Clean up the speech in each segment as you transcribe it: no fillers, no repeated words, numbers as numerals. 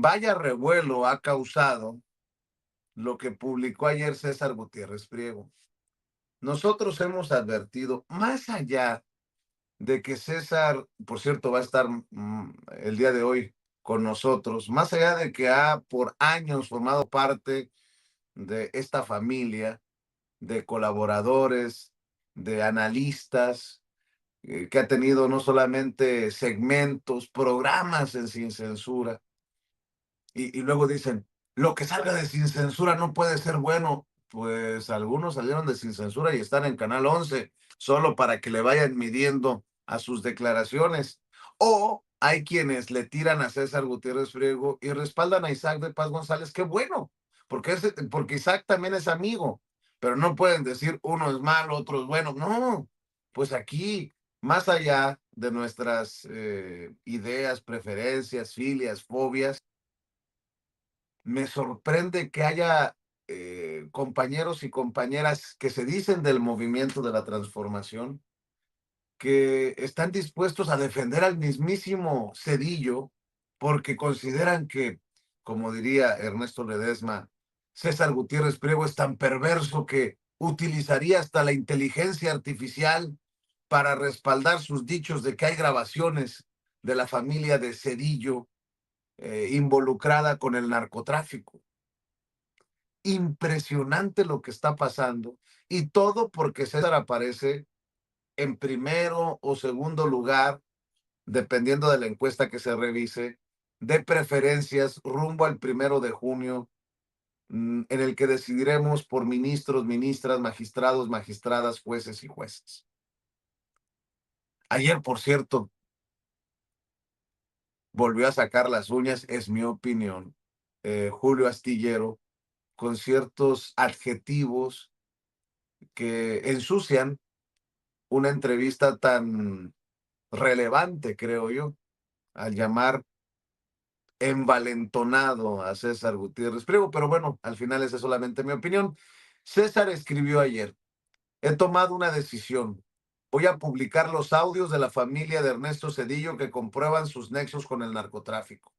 vaya revuelo ha causado lo que publicó ayer César Gutiérrez Priego. Nosotros hemos advertido, más allá de que César, por cierto, va a estar el día de hoy con nosotros, más allá de que ha por años formado parte de esta familia de colaboradores, de analistas, que ha tenido no solamente segmentos, programas en Sin Censura, y luego dicen, lo que salga de Sin Censura no puede ser bueno. Pues algunos salieron de Sin Censura y están en Canal 11, solo para que le vayan midiendo a sus declaraciones. O hay quienes le tiran a César Gutiérrez Friego y respaldan a Isaac de Paz González. Qué bueno, porque Isaac también es amigo, pero no pueden decir uno es malo, otro es bueno. No, pues aquí, más allá de nuestras ideas, preferencias, filias, fobias, me sorprende que haya compañeros y compañeras que se dicen del movimiento de la transformación, que están dispuestos a defender al mismísimo Cedillo porque consideran que, como diría Ernesto Ledesma, César Gutiérrez Priego es tan perverso que utilizaría hasta la inteligencia artificial para respaldar sus dichos de que hay grabaciones de la familia de Cedillo involucrada con el narcotráfico. Impresionante lo que está pasando, y todo porque César aparece en primero o segundo lugar, dependiendo de la encuesta que se revise, de preferencias rumbo al 1 de junio, en el que decidiremos por ministros, ministras, magistrados, magistradas, jueces y jueces. Ayer, por cierto, volvió a sacar las uñas, es mi opinión, Julio Astillero, con ciertos adjetivos que ensucian una entrevista tan relevante, creo yo, al llamar envalentonado a César Gutiérrez Priego, pero bueno, al final esa es solamente mi opinión. César escribió ayer, he tomado una decisión. Voy a publicar los audios de la familia de Ernesto Cedillo que comprueban sus nexos con el narcotráfico.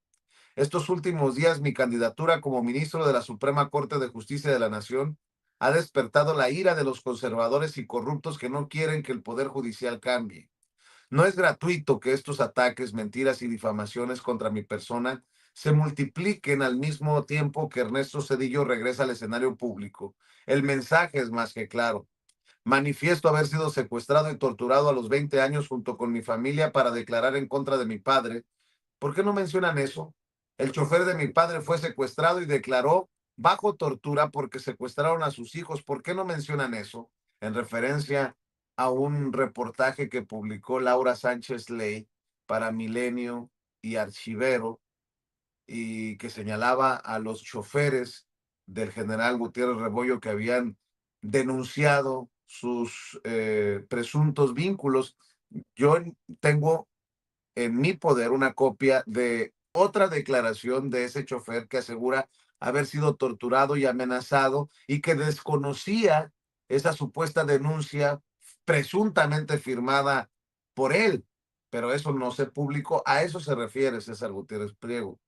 Estos últimos días, mi candidatura como ministro de la Suprema Corte de Justicia de la Nación ha despertado la ira de los conservadores y corruptos que no quieren que el Poder Judicial cambie. No es gratuito que estos ataques, mentiras y difamaciones contra mi persona se multipliquen al mismo tiempo que Ernesto Cedillo regresa al escenario público. El mensaje es más que claro. Manifiesto haber sido secuestrado y torturado a los 20 años junto con mi familia para declarar en contra de mi padre. ¿Por qué no mencionan eso? El chofer de mi padre fue secuestrado y declaró bajo tortura porque secuestraron a sus hijos. ¿Por qué no mencionan eso? En referencia a un reportaje que publicó Laura Sánchez Ley para Milenio y Archivero, y que señalaba a los choferes del general Gutiérrez Rebollo que habían denunciado sus presuntos vínculos. Yo tengo en mi poder una copia de otra declaración de ese chofer que asegura haber sido torturado y amenazado y que desconocía esa supuesta denuncia presuntamente firmada por él, pero eso no se publicó. A eso se refiere César Gutiérrez Priego.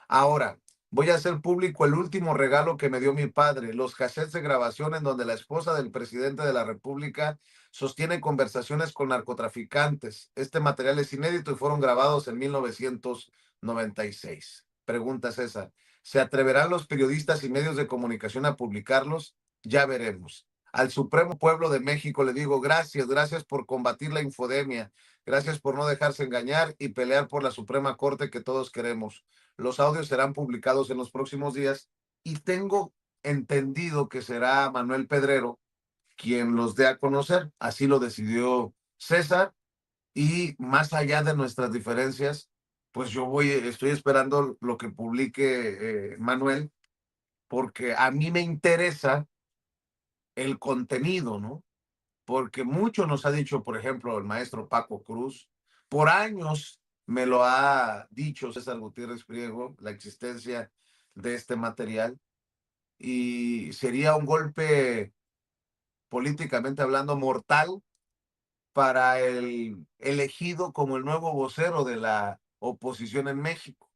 Ahora, voy a hacer público el último regalo que me dio mi padre, los cassettes de grabación en donde la esposa del presidente de la República sostiene conversaciones con narcotraficantes. Este material es inédito y fueron grabados en 1996. Pregunta César, ¿se atreverán los periodistas y medios de comunicación a publicarlos? Ya veremos. Al Supremo Pueblo de México le digo gracias, gracias por combatir la infodemia, gracias por no dejarse engañar y pelear por la Suprema Corte que todos queremos. Los audios serán publicados en los próximos días y tengo entendido que será Manuel Pedrero quien los dé a conocer. Así lo decidió César, y más allá de nuestras diferencias, pues estoy esperando lo que publique Manuel, porque a mí me interesa el contenido, ¿no? Porque mucho nos ha dicho, por ejemplo, el maestro Paco Cruz, por años me lo ha dicho César Gutiérrez Priego, la existencia de este material, y sería un golpe políticamente hablando mortal para el elegido como el nuevo vocero de la oposición en México.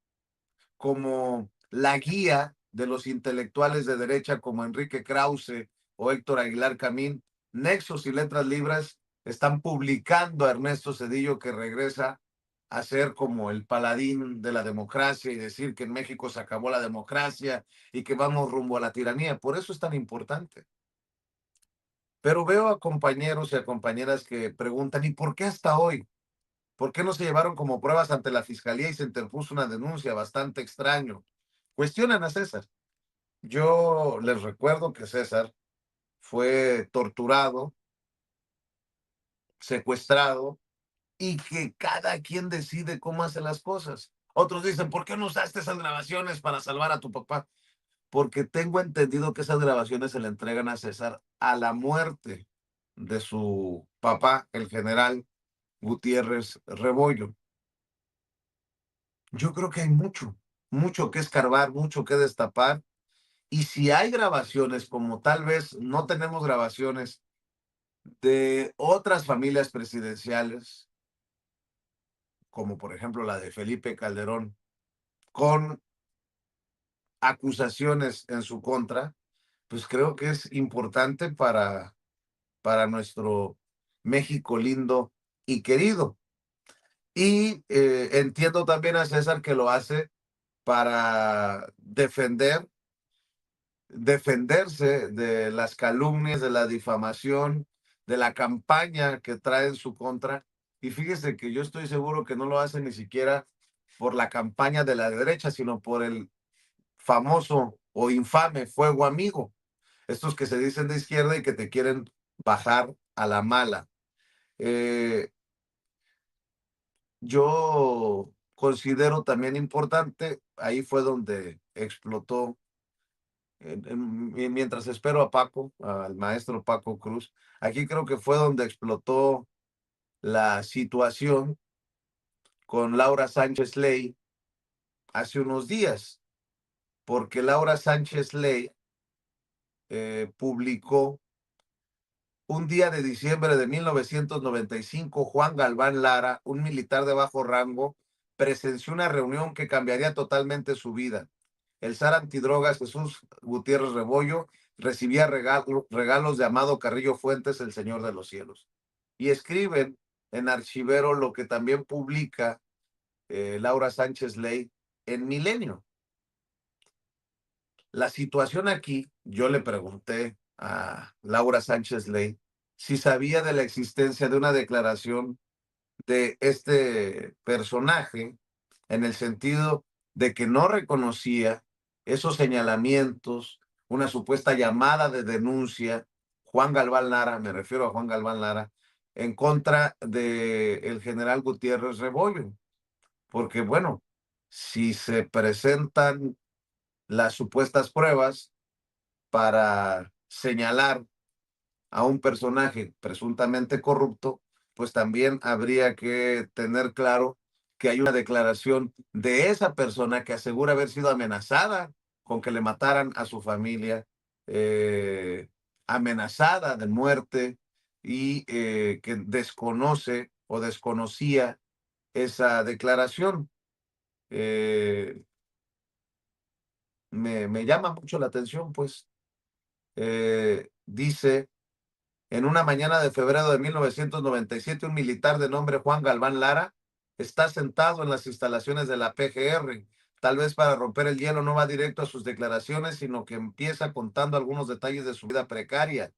como la guía de los intelectuales de derecha como Enrique Krause o Héctor Aguilar Camín. Nexos y Letras Libres están publicando a Ernesto Zedillo, que regresa a ser como el paladín de la democracia y decir que en México se acabó la democracia y que vamos rumbo a la tiranía. Por eso es tan importante. Pero veo a compañeros y a compañeras que preguntan, ¿y por qué hasta hoy? ¿Por qué no se llevaron como pruebas ante la fiscalía y se interpuso una denuncia? Bastante extraño. Cuestionan a César. Yo les recuerdo que César fue torturado, secuestrado, y que cada quien decide cómo hace las cosas. Otros dicen, ¿por qué no usaste esas grabaciones para salvar a tu papá? Porque tengo entendido que esas grabaciones se le entregan a César a la muerte de su papá, el general Gutiérrez Rebollo. Yo creo que hay mucho, mucho que escarbar, mucho que destapar. Y si hay grabaciones, como tal vez no tenemos grabaciones de otras familias presidenciales, como por ejemplo la de Felipe Calderón, con acusaciones en su contra, pues creo que es importante para nuestro México lindo y querido. Y entiendo también a César que lo hace para defenderse de las calumnias, de la difamación, de la campaña que trae en su contra. Y fíjese que yo estoy seguro que no lo hace ni siquiera por la campaña de la derecha, sino por el famoso o infame fuego amigo. Estos que se dicen de izquierda y que te quieren bajar a la mala. Eh, yo considero también importante, ahí fue donde explotó mientras espero a Paco, al maestro Paco Cruz, aquí creo que fue donde explotó la situación con Laura Sánchez Ley hace unos días, porque Laura Sánchez Ley publicó un día de diciembre de 1995, Juan Galván Lara, un militar de bajo rango, presenció una reunión que cambiaría totalmente su vida. El zar antidrogas Jesús Gutiérrez Rebollo recibía regalos de Amado Carrillo Fuentes, el Señor de los Cielos. Y escriben en Archivero lo que también publica Laura Sánchez Ley en Milenio. La situación aquí, yo le pregunté a Laura Sánchez Ley si sabía de la existencia de una declaración de este personaje en el sentido de que no reconocía esos señalamientos, una supuesta llamada de denuncia, Juan Galván Lara, me refiero a Juan Galván Lara, en contra del general Gutiérrez Rebollo. Porque bueno, si se presentan las supuestas pruebas para señalar a un personaje presuntamente corrupto, pues también habría que tener claro que hay una declaración de esa persona que asegura haber sido amenazada con que le mataran a su familia, eh, amenazada de muerte y que desconoce o desconocía esa declaración. Eh, me llama mucho la atención, pues dice: en una mañana de febrero de 1997, un militar de nombre Juan Galván Lara está sentado en las instalaciones de la PGR. Tal vez para romper el hielo no va directo a sus declaraciones, sino que empieza contando algunos detalles de su vida precaria.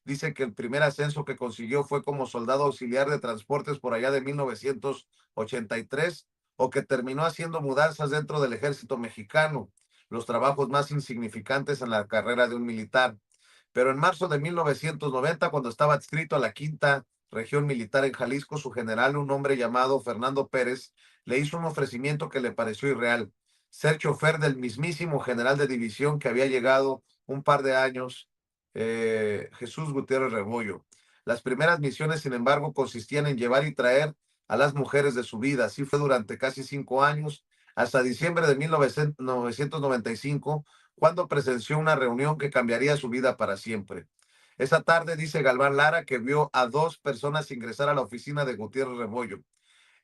Dice que el primer ascenso que consiguió fue como soldado auxiliar de transportes por allá de 1983, o que terminó haciendo mudanzas dentro del ejército mexicano, los trabajos más insignificantes en la carrera de un militar. Pero en marzo de 1990, cuando estaba adscrito a la quinta región militar en Jalisco, su general, un hombre llamado Fernando Pérez, le hizo un ofrecimiento que le pareció irreal: ser chofer del mismísimo general de división que había llegado un par de años, Jesús Gutiérrez Rebollo. Las primeras misiones, sin embargo, consistían en llevar y traer a las mujeres de su vida. Así fue durante casi 5 años, hasta diciembre de 1995, cuando presenció una reunión que cambiaría su vida para siempre. Esa tarde, dice Galván Lara, que vio a dos personas ingresar a la oficina de Gutiérrez Rebollo.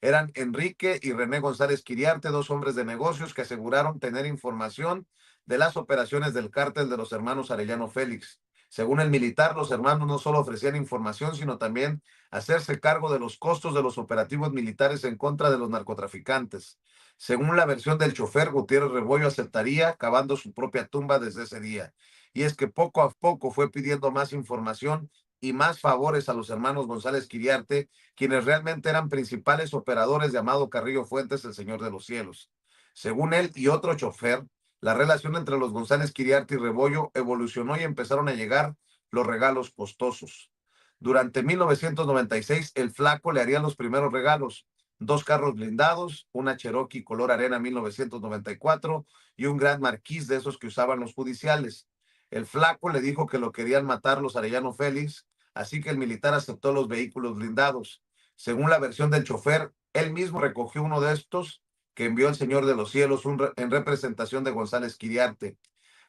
Eran Enrique y René González Quiriarte, dos hombres de negocios que aseguraron tener información de las operaciones del cártel de los hermanos Arellano Félix. Según el militar, los hermanos no solo ofrecían información, sino también hacerse cargo de los costos de los operativos militares en contra de los narcotraficantes. Según la versión del chofer, Gutiérrez Rebollo aceptaría cavando su propia tumba desde ese día. Y es que poco a poco fue pidiendo más información y más favores a los hermanos González Quiriarte, quienes realmente eran principales operadores de Amado Carrillo Fuentes, el Señor de los Cielos. Según él y otro chofer, la relación entre los González Quiriarte y Rebollo evolucionó y empezaron a llegar los regalos costosos. Durante 1996, el Flaco le haría los primeros regalos: dos carros blindados, una Cherokee color arena 1994 y un Gran Marquis de esos que usaban los judiciales. El Flaco le dijo que lo querían matar los Arellano Félix, así que el militar aceptó los vehículos blindados. Según la versión del chofer, él mismo recogió uno de estos que envió el Señor de los Cielos en representación de González Quiriarte.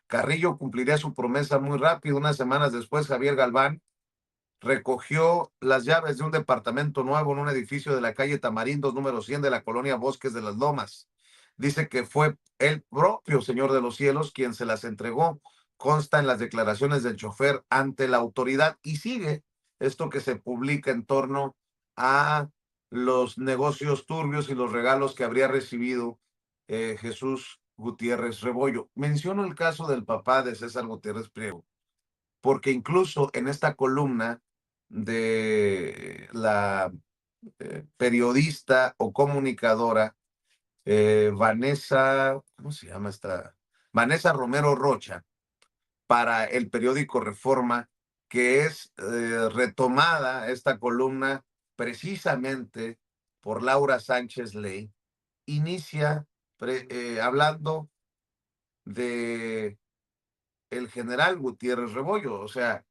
Carrillo cumpliría su promesa muy rápido. Unas semanas después, Javier Galván recogió las llaves de un departamento nuevo en un edificio de la calle Tamarindos, número 100 de la colonia Bosques de las Lomas. Dice que fue el propio Señor de los Cielos quien se las entregó. Consta en las declaraciones del chofer ante la autoridad y sigue esto que se publica en torno a los negocios turbios y los regalos que habría recibido Jesús Gutiérrez Rebollo. Menciono el caso del papá de César Gutiérrez Priego, porque incluso en esta columna de la periodista o comunicadora Vanessa, ¿cómo se llama esta? Vanessa Romero Rocha, para el periódico Reforma, que es retomada esta columna precisamente por Laura Sánchez Ley, inicia hablando de el general Gutiérrez Rebollo, o sea,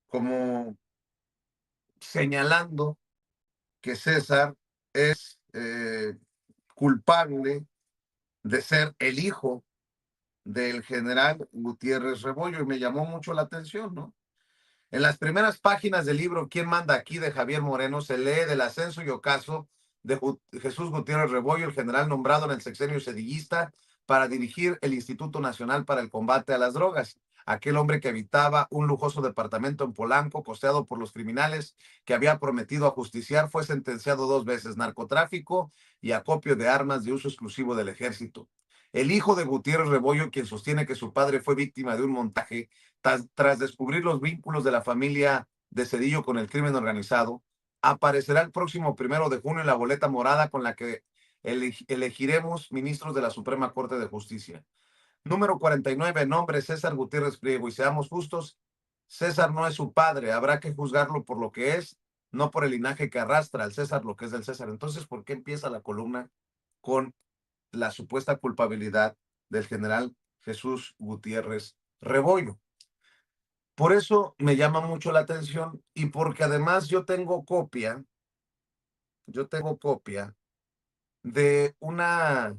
como señalando que César es culpable de ser el hijo del general Gutiérrez Rebollo, y me llamó mucho la atención, ¿no? En las primeras páginas del libro ¿Quién manda aquí?, de Javier Moreno, se lee del ascenso y ocaso de Jesús Gutiérrez Rebollo, el general nombrado en el sexenio cedillista para dirigir el Instituto Nacional para el Combate a las Drogas. Aquel hombre que habitaba un lujoso departamento en Polanco, costeado por los criminales que había prometido ajusticiar, fue sentenciado 2 veces: narcotráfico y acopio de armas de uso exclusivo del ejército. El hijo de Gutiérrez Rebollo, quien sostiene que su padre fue víctima de un montaje, tras descubrir los vínculos de la familia de Cedillo con el crimen organizado, aparecerá el próximo 1 de junio en la boleta morada con la que elegiremos ministros de la Suprema Corte de Justicia. Número 49, nombre César Gutiérrez Priego. Y seamos justos, César no es su padre, habrá que juzgarlo por lo que es, no por el linaje que arrastra al César, lo que es del César. Entonces, ¿por qué empieza la columna con la supuesta culpabilidad del general Jesús Gutiérrez Rebollo? Por eso me llama mucho la atención y porque además yo tengo copia de una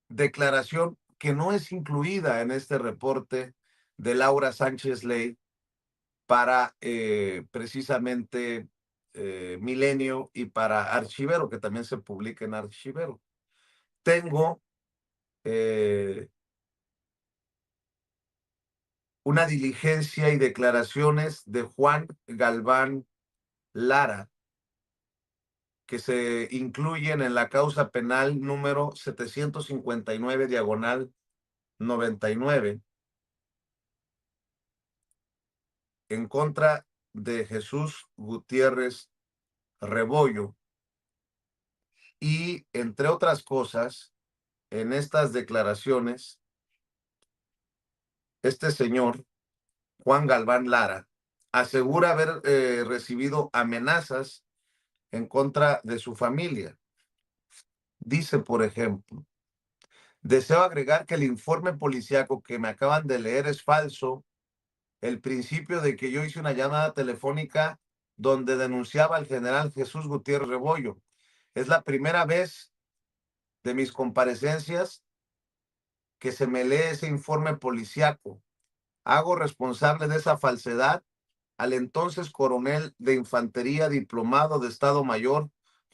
declaración que no es incluida en este reporte de Laura Sánchez Ley para precisamente Milenio y para Archivero, que también se publica en Archivero. Tengo una diligencia y declaraciones de Juan Galván Lara, que se incluyen en la causa penal número 759 diagonal 99 en contra de Jesús Gutiérrez Rebollo. Y entre otras cosas, en estas declaraciones, este señor, Juan Galván Lara, asegura haber recibido amenazas en contra de su familia. Dice, por ejemplo: deseo agregar que el informe policíaco que me acaban de leer es falso. El principio de que yo hice una llamada telefónica donde denunciaba al general Jesús Gutiérrez Rebollo. Es la primera vez de mis comparecencias que se me lee ese informe policíaco. Hago responsable de esa falsedad al entonces coronel de infantería diplomado de Estado Mayor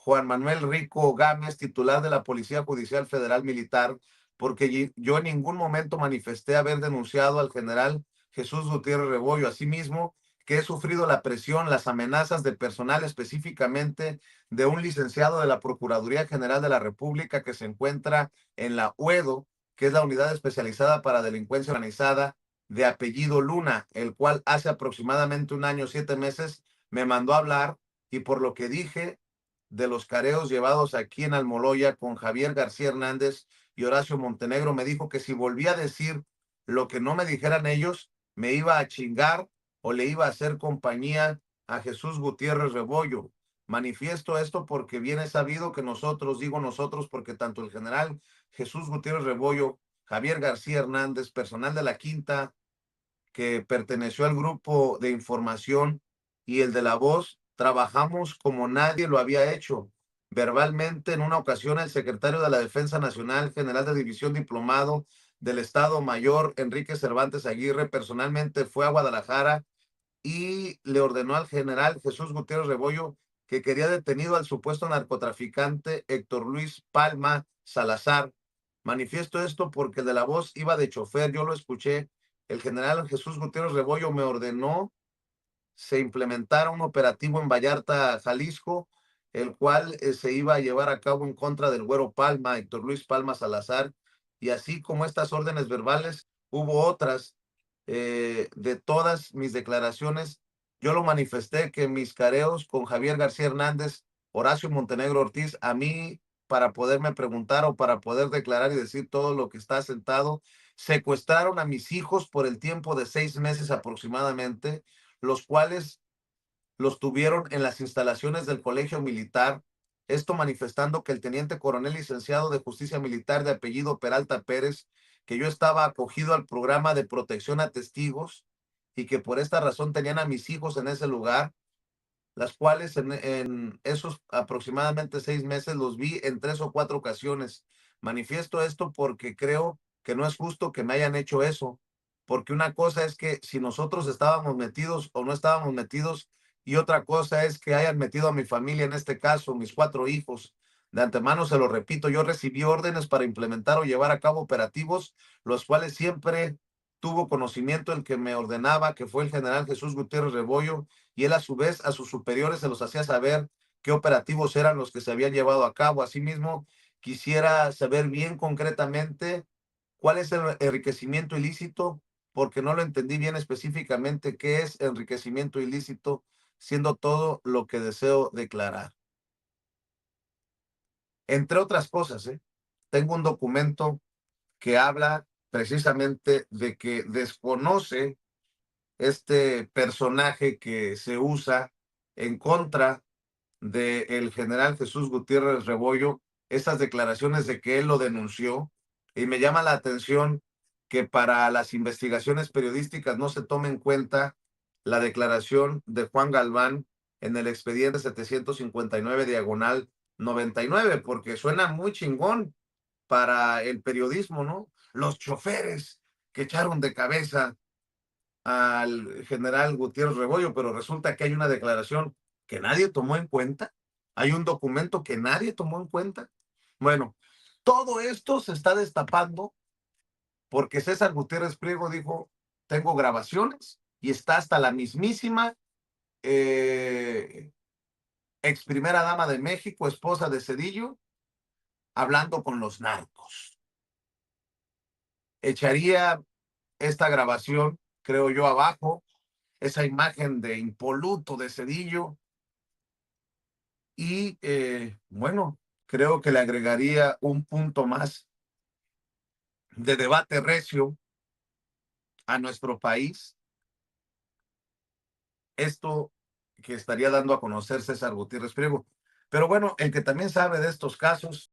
Juan Manuel Rico Gámez, titular de la Policía Judicial Federal Militar, porque yo en ningún momento manifesté haber denunciado al general Jesús Gutiérrez Rebollo. Asimismo, que he sufrido la presión, las amenazas de personal, específicamente de un licenciado de la Procuraduría General de la República que se encuentra en la UEDO, que es la Unidad Especializada para Delincuencia Organizada, de apellido Luna, el cual hace aproximadamente 1 año, 7 meses, me mandó a hablar, y por lo que dije de los careos llevados aquí en Almoloya con Javier García Hernández y Horacio Montenegro, me dijo que si volvía a decir lo que no me dijeran ellos, me iba a chingar o le iba a hacer compañía a Jesús Gutiérrez Rebollo. Manifiesto esto porque bien es sabido que nosotros, digo nosotros porque tanto el general Jesús Gutiérrez Rebollo, Javier García Hernández, personal de la Quinta, que perteneció al grupo de información, y el de La Voz, trabajamos como nadie lo había hecho. Verbalmente, en una ocasión, el secretario de la Defensa Nacional, general de división diplomado del Estado Mayor, Enrique Cervantes Aguirre, personalmente fue a Guadalajara y le ordenó al general Jesús Gutiérrez Rebollo que quería detenido al supuesto narcotraficante Héctor Luis Palma Salazar. Manifiesto esto porque el de La Voz iba de chofer, yo lo escuché. El general Jesús Gutiérrez Rebollo me ordenó se implementara un operativo en Vallarta, Jalisco, el cual se iba a llevar a cabo en contra del Güero Palma, Héctor Luis Palma Salazar, y así como estas órdenes verbales, hubo otras. De todas mis declaraciones, yo lo manifesté que mis careos con Javier García Hernández, Horacio Montenegro Ortiz, a mí, para poderme preguntar o para poder declarar y decir todo lo que está sentado, secuestraron a mis hijos por el tiempo de 6 meses aproximadamente, los cuales los tuvieron en las instalaciones del Colegio Militar, esto manifestando que el teniente coronel licenciado de Justicia Militar de apellido Peralta Pérez, que yo estaba acogido al programa de protección a testigos y que por esta razón tenían a mis hijos en ese lugar, las cuales en esos aproximadamente 6 meses los vi en 3 o 4 ocasiones. Manifiesto esto porque creo que no es justo que me hayan hecho eso, porque una cosa es que si nosotros estábamos metidos o no estábamos metidos, y otra cosa es que hayan metido a mi familia, en este caso, mis 4 hijos. De antemano se lo repito, yo recibí órdenes para implementar o llevar a cabo operativos, los cuales siempre tuvo conocimiento el que me ordenaba, que fue el general Jesús Gutiérrez Rebollo, y él a su vez a sus superiores se los hacía saber qué operativos eran los que se habían llevado a cabo. Asimismo, quisiera saber bien concretamente cuál es el enriquecimiento ilícito, porque no lo entendí bien específicamente qué es enriquecimiento ilícito, siendo todo lo que deseo declarar. Entre otras cosas, tengo un documento que habla precisamente de que desconoce este personaje que se usa en contra del general Jesús Gutiérrez Rebollo, esas declaraciones de que él lo denunció, y me llama la atención que para las investigaciones periodísticas no se tome en cuenta la declaración de Juan Galván en el expediente 759 diagonal 99, porque suena muy chingón para el periodismo, ¿no? Los choferes que echaron de cabeza al general Gutiérrez Rebollo, pero resulta que hay una declaración que nadie tomó en cuenta, hay un documento que nadie tomó en cuenta. Bueno, todo esto se está destapando porque César Gutiérrez Priego dijo, tengo grabaciones, y está hasta la mismísima ex primera dama de México, esposa de Cedillo, hablando con los narcos. Echaría esta grabación, creo yo, abajo, esa imagen de impoluto de Cedillo, y bueno, creo que le agregaría un punto más de debate recio a nuestro país. Esto que estaría dando a conocer César Gutiérrez Priego. Pero bueno, el que también sabe de estos casos